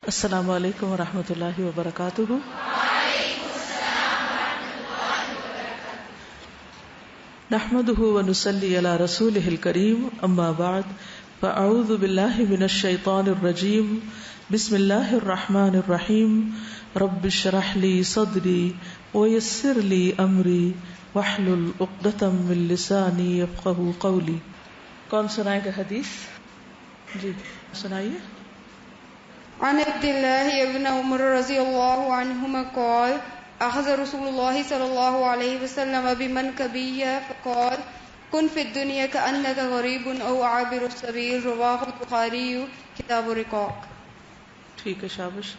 السلام علیکم ورحمۃ اللہ وبرکاتہ. نحمده ونصلي على رسوله الكريم اما بعد فاعوذ بالله من الشيطان الرجيم بسم الله الرحمن الرحيم رب اشرح لي صدري ويسر لي امري واحلل عقدة من لساني يفقهوا قولي. کون سنائے گا حدیث؟ جی سنائیے. عن عبد الله بن عمر رضی اللہ عنہما قال اخذ رسول اللہ صلی اللہ علیہ وسلم بمنکبیہ فقال کن فی الدنیا کأنک غریب او عابر السبیل رواہ البخاری کتاب الرقاق. ٹھیک ہے شابش.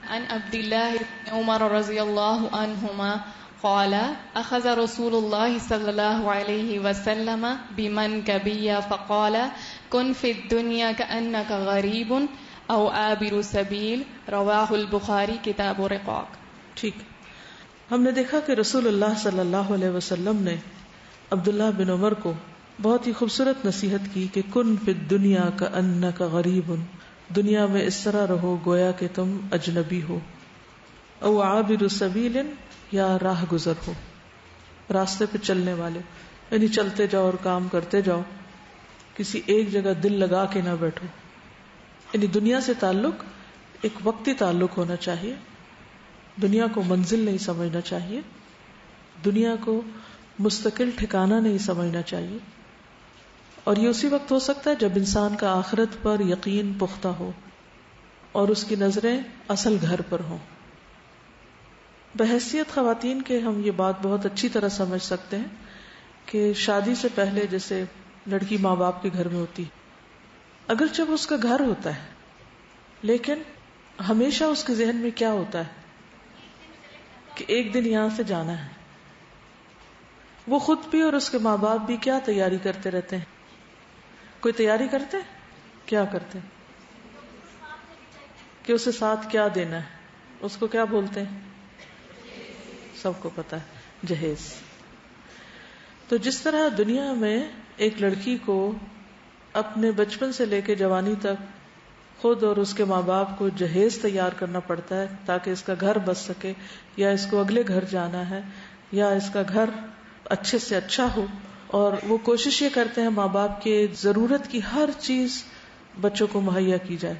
عن عبد الله بن عمر رضی اللہ عنہما قال اخذ رسول اللہ صلی اللہ علیہ وسلم بمنکبیہ فقال کن فی الدنیا کأنک غریب او عابر سبیل رواہ البخاری کتاب رقاق. ٹھیک. ہم نے دیکھا کہ رسول اللہ صلی اللہ علیہ وسلم نے عبداللہ بن عمر کو بہت ہی خوبصورت نصیحت کی کہ کن فی الدنیا کأنک غریب، دنیا میں اس طرح رہو گویا کہ تم اجنبی ہو، او عابر سبیل یا راہ گزر ہو، راستے پہ چلنے والے، یعنی چلتے جاؤ اور کام کرتے جاؤ، کسی ایک جگہ دل لگا کے نہ بیٹھو. یعنی دنیا سے تعلق ایک وقتی تعلق ہونا چاہیے، دنیا کو منزل نہیں سمجھنا چاہیے، دنیا کو مستقل ٹھکانہ نہیں سمجھنا چاہیے. اور یہ اسی وقت ہو سکتا ہے جب انسان کا آخرت پر یقین پختہ ہو اور اس کی نظریں اصل گھر پر ہوں. بحیثیت خواتین کے ہم یہ بات بہت اچھی طرح سمجھ سکتے ہیں کہ شادی سے پہلے جیسے لڑکی ماں باپ کے گھر میں ہوتی، اگرچہ وہ اس کا گھر ہوتا ہے لیکن ہمیشہ اس کے ذہن میں کیا ہوتا ہے کہ ایک دن یہاں سے جانا ہے. وہ خود بھی اور اس کے ماں باپ بھی کیا تیاری کرتے رہتے ہیں؟ کوئی تیاری کرتے؟ کیا کرتے کہ اسے ساتھ کیا دینا ہے؟ اس کو کیا بولتے ہیں؟ سب کو پتا ہے، جہیز. تو جس طرح دنیا میں ایک لڑکی کو اپنے بچپن سے لے کے جوانی تک خود اور اس کے ماں باپ کو جہیز تیار کرنا پڑتا ہے تاکہ اس کا گھر بس سکے، یا اس کو اگلے گھر جانا ہے، یا اس کا گھر اچھے سے اچھا ہو، اور وہ کوشش یہ کرتے ہیں ماں باپ کے ضرورت کی ہر چیز بچوں کو مہیا کی جائے.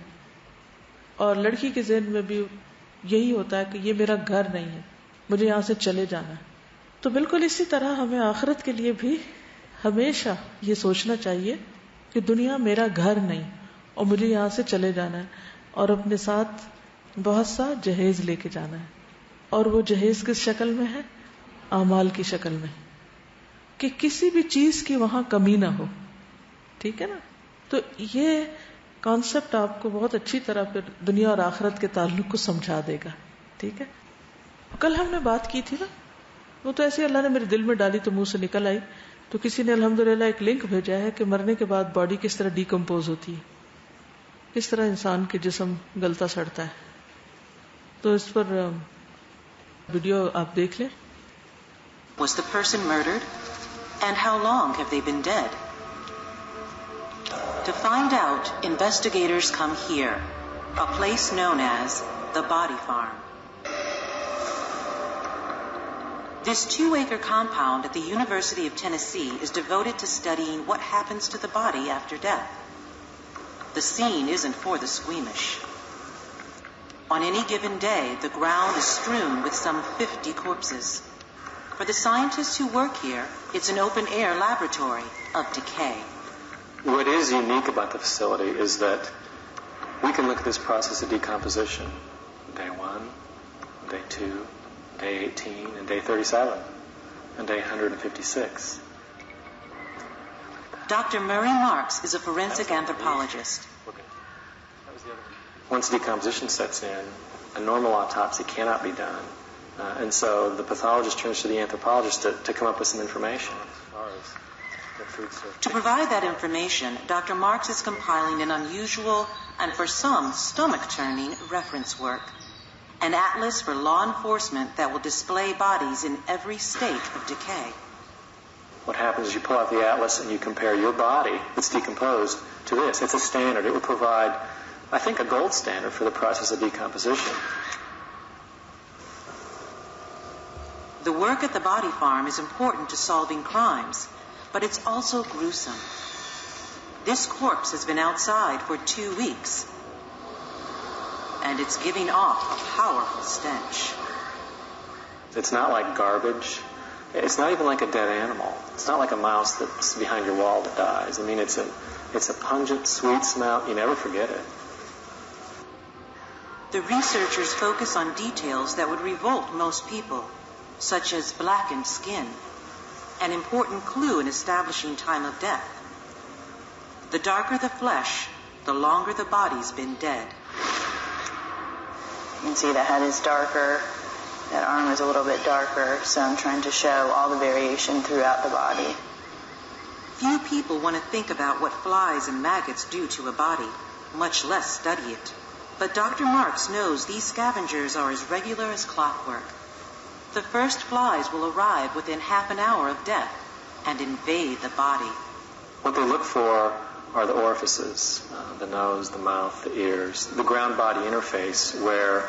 اور لڑکی کے ذہن میں بھی یہی ہوتا ہے کہ یہ میرا گھر نہیں ہے، مجھے یہاں سے چلے جانا ہے. تو بالکل اسی طرح ہمیں آخرت کے لیے بھی ہمیشہ یہ سوچنا چاہیے کہ دنیا میرا گھر نہیں اور مجھے یہاں سے چلے جانا ہے، اور اپنے ساتھ بہت سا جہیز لے کے جانا ہے. اور وہ جہیز کس شکل میں ہے؟ اعمال کی شکل میں، کہ کسی بھی چیز کی وہاں کمی نہ ہو. ٹھیک ہے نا؟ تو یہ کانسیپٹ آپ کو بہت اچھی طرح پھر دنیا اور آخرت کے تعلق کو سمجھا دے گا. ٹھیک ہے. کل ہم نے بات کی تھی نا، وہ تو ایسے اللہ نے میرے دل میں ڈالی تو منہ سے نکل آئی. تو کسی نے الحمدللہ ایک لنک بھیجا ہے کہ مرنے کے بعد باڈی کس طرح ڈیکمپوز ہوتی ہے، کس طرح انسان کے جسم گلتا سڑتا ہے. تو اس پر ویڈیو آپ دیکھ لیں. Was the person murdered? And how long have they been dead? To find out, investigators come here, a place known as the Body Farm. This 2-acre compound at the University of Tennessee is devoted to studying what happens to the body after death. The scene isn't for the squeamish. On any given day, the ground is strewn with some 50 corpses. For the scientists who work here, it's an open-air laboratory of decay. What is unique about the facility is that we can look at this process of decomposition. Day 1, day 2, day 18, and day 37, and day 156. Dr. Murray Marks is a forensic anthropologist. Once decomposition sets in, a normal autopsy cannot be done. And so the pathologist turns to the anthropologist to come up with some information. To provide that information, Dr. Marks is compiling an unusual and for some stomach-turning reference work. An atlas for law enforcement that will display bodies in every state of decay. What happens is you pull out the atlas and you compare your body that's decomposed to this. It's a standard. It will provide I think, a gold standard for the process of decomposition. The work at the body farm is important to solving crimes, but it's also gruesome. This corpse has been outside for 2 weeks, and it's giving off a powerful stench. It's not like garbage. It's not even like a dead animal. It's not like a mouse that's behind your wall that dies. I mean, it's a pungent, sweet smell. You never forget it. The researchers focus on details that would revolt most people, such as blackened skin, an important clue in establishing time of death. The darker the flesh, the longer the body's been dead. You can see the head is darker, that arm is a little bit darker, so I'm trying to show all the variation throughout the body. Few people want to think about what flies and maggots do to a body, much less study it. But Dr. Marks knows these scavengers are as regular as clockwork. The first flies will arrive within half an hour of death and invade the body. What they look for are the orifices, the nose, the mouth, the ears, the ground-body interface where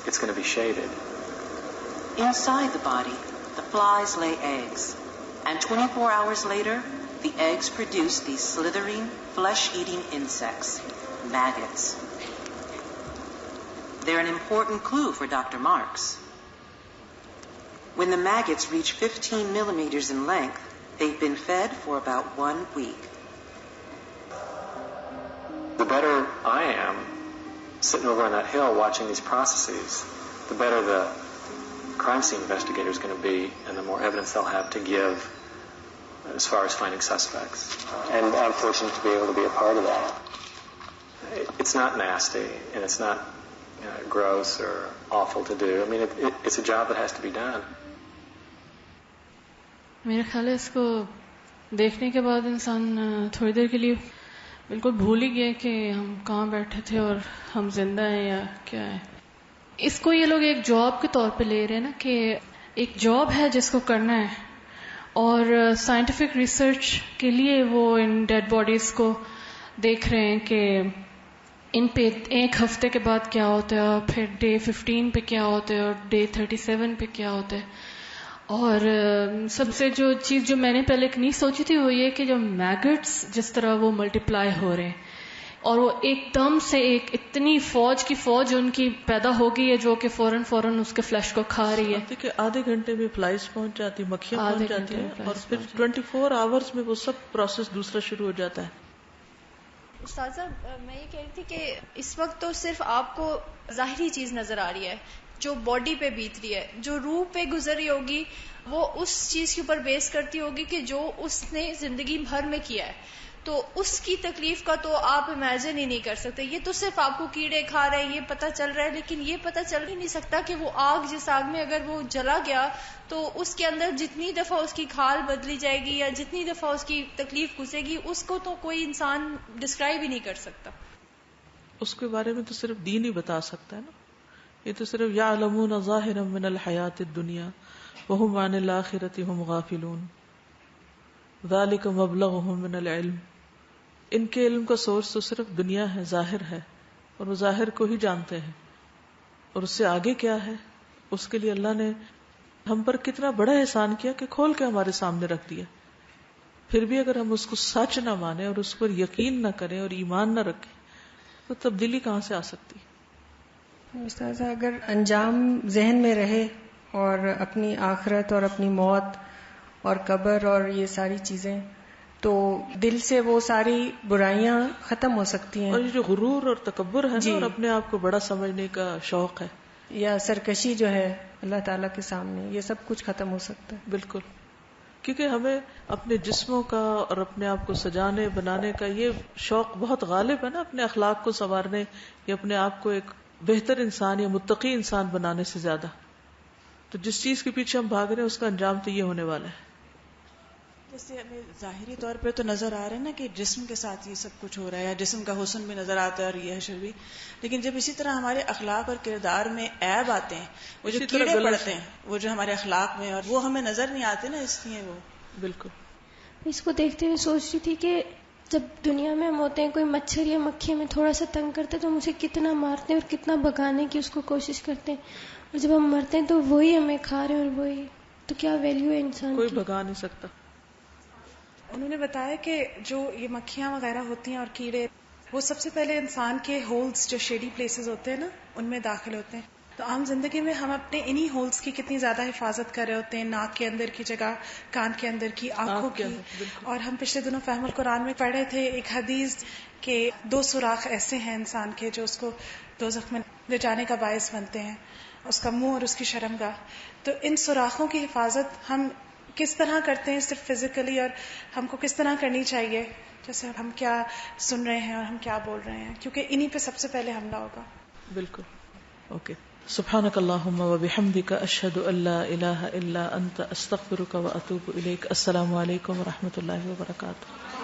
it's going to be shaded. Inside the body, the flies lay eggs, and 24 hours later, the eggs produce these slithering, flesh-eating insects, maggots. They're an important clue for Dr. Marks. When the maggots reach 15 millimeters in length, they've been fed for about 1 week. The better I am sitting over on that hill watching these processes, the better the crime scene investigator is going to be, and the more evidence they'll have to give as far as finding suspects. And I'm fortunate to be able to be a part of that. It's not nasty, and it's not gross or awful to do. I mean, it's a job that has to be done. میرا خیال ہے اس کو دیکھنے کے بعد انسان تھوڑی دیر کے لیے بالکل بھول ہی گیا کہ ہم کہاں بیٹھے تھے اور ہم زندہ ہیں یا کیا ہے. اس کو یہ لوگ ایک جاب کے طور پہ لے رہے ہیں نا کہ ایک جاب ہے جس کو کرنا ہے, اور سائنٹیفک ریسرچ کے لیے وہ ان ڈیڈ باڈیز کو دیکھ رہے ہیں کہ ان پہ 1 ہفتے کے بعد کیا ہوتا ہے, اور پھر ڈے 15 پہ کیا ہوتا ہے, اور ڈے 37 پہ کیا ہوتا ہے. اور سب سے جو چیز جو میں نے پہلے نہیں سوچی تھی وہ یہ کہ جو میگٹس جس طرح وہ ملٹیپلائی ہو رہے ہیں, اور وہ ایک دم سے ایک اتنی فوج کی فوج ان کی پیدا ہو گئی ہے جو کہ فوراً اس کے فلیش کو کھا رہی ہے. کہ آدھے گھنٹے میں فلائز پہنچ جاتی, مکھیاں پہنچ جاتی ہیں, اور پھر 24 آورز میں وہ سب پروسیس دوسرا شروع ہو جاتا ہے. استاذہ میں یہ کہہ رہی تھی کہ اس وقت تو صرف آپ کو ظاہری چیز نظر آ رہی ہے جو باڈی پہ بیت رہی ہے, جو روح پہ گزر رہی ہوگی وہ اس چیز کے اوپر بیس کرتی ہوگی کہ جو اس نے زندگی بھر میں کیا ہے, تو اس کی تکلیف کا تو آپ امیجن ہی نہیں کر سکتے. یہ تو صرف آپ کو کیڑے کھا رہے ہیں یہ پتہ چل رہا ہے, لیکن یہ پتہ چل ہی نہیں سکتا کہ وہ آگ, جس آگ میں اگر وہ جلا گیا تو اس کے اندر جتنی دفعہ اس کی کھال بدلی جائے گی یا جتنی دفعہ اس کی تکلیف گھسے گی, اس کو تو کوئی انسان ڈسکرائب ہی نہیں کر سکتا. اس کے بارے میں تو صرف دین ہی بتا سکتا ہے نا. یہ تو صرف یعلمون ظاہرا من الحیات الدنیا وهم عن الآخرۃ هم غافلون ذلک مبلغهم من العلم. ان کے علم کا سورس تو صرف دنیا ہے, ظاہر ہے, اور وہ ظاہر کو ہی جانتے ہیں, اور اس سے آگے کیا ہے اس کے لیے اللہ نے ہم پر کتنا بڑا احسان کیا کہ کھول کے ہمارے سامنے رکھ دیا. پھر بھی اگر ہم اس کو سچ نہ مانیں اور اس پر یقین نہ کریں اور ایمان نہ رکھیں تو تبدیلی کہاں سے آ سکتی. استاذہ اگر انجام ذہن میں رہے اور اپنی آخرت اور اپنی موت اور قبر اور یہ ساری چیزیں, تو دل سے وہ ساری برائیاں ختم ہو سکتی ہیں. اور یہ جو غرور اور تکبر ہے اور اپنے آپ کو بڑا سمجھنے کا شوق ہے یا سرکشی جو ہے اللہ تعالیٰ کے سامنے, یہ سب کچھ ختم ہو سکتا ہے. بالکل, کیونکہ ہمیں اپنے جسموں کا اور اپنے آپ کو سجانے بنانے کا یہ شوق بہت غالب ہے نا, اپنے اخلاق کو سنوارنے یا اپنے آپ کو ایک بہتر انسان یا متقی انسان بنانے سے زیادہ. تو جس چیز کے پیچھے ہم بھاگ رہے ہیں اس کا انجام تو یہ ہونے والا ہے. جیسے ہمیں ظاہری طور پہ تو نظر آ رہا ہے نا کہ جسم کے ساتھ یہ سب کچھ ہو رہا ہے, یا جسم کا حسن بھی نظر آتا ہے اور یہ حشر بھی, لیکن جب اسی طرح ہمارے اخلاق اور کردار میں عیب آتے ہیں, وہ جو کیڑے پڑتے ہیں وہ جو ہمارے اخلاق میں, اور وہ ہمیں نظر نہیں آتے نا, اس لیے وہ بالکل. اس کو دیکھتے ہوئے سوچ رہی تھی کہ جب دنیا میں ہم ہوتے ہیں کوئی مچھر یا مکھی ہمیں تھوڑا سا تنگ کرتے تو ہم اسے کتنا مارتے ہیں اور کتنا بھگانے کی اس کو کوشش کرتے ہیں، اور جب ہم مرتے ہیں تو وہی ہمیں کھا رہے ہیں، اور وہی تو کیا ویلیو ہے انسان کوئی کی؟ بھگا نہیں سکتا. انہوں نے بتایا کہ جو یہ مکھیاں وغیرہ ہوتی ہیں اور کیڑے، وہ سب سے پہلے انسان کے ہولز جو شیڈی پلیسز ہوتے ہیں نا ان میں داخل ہوتے ہیں. تو عام زندگی میں ہم اپنے انہی ہولز کی کتنی زیادہ حفاظت کر رہے ہوتے ہیں، ناک کے اندر کی جگہ، کان کے اندر کی، آنکھوں کی. اور ہم پچھلے دنوں فہم القرآن میں پڑھے تھے ایک حدیث کہ 2 سوراخ ایسے ہیں انسان کے جو اس کو دوزخ میں لے جانے کا باعث بنتے ہیں، اس کا منہ اور اس کی شرمگاہ. تو ان سوراخوں کی حفاظت ہم کس طرح کرتے ہیں صرف فزیکلی، اور ہم کو کس طرح کرنی چاہیے، جیسے ہم کیا سن رہے ہیں اور ہم کیا بول رہے ہیں، کیونکہ انہی پہ سب سے پہلے حملہ ہوگا. بالکل. اوکے. سبحانک اللہم وبحمدک، اشہد ان لا الہ الا انت، استغفرک واتوب الیک. السلام علیکم ورحمۃ اللہ وبرکاتہ.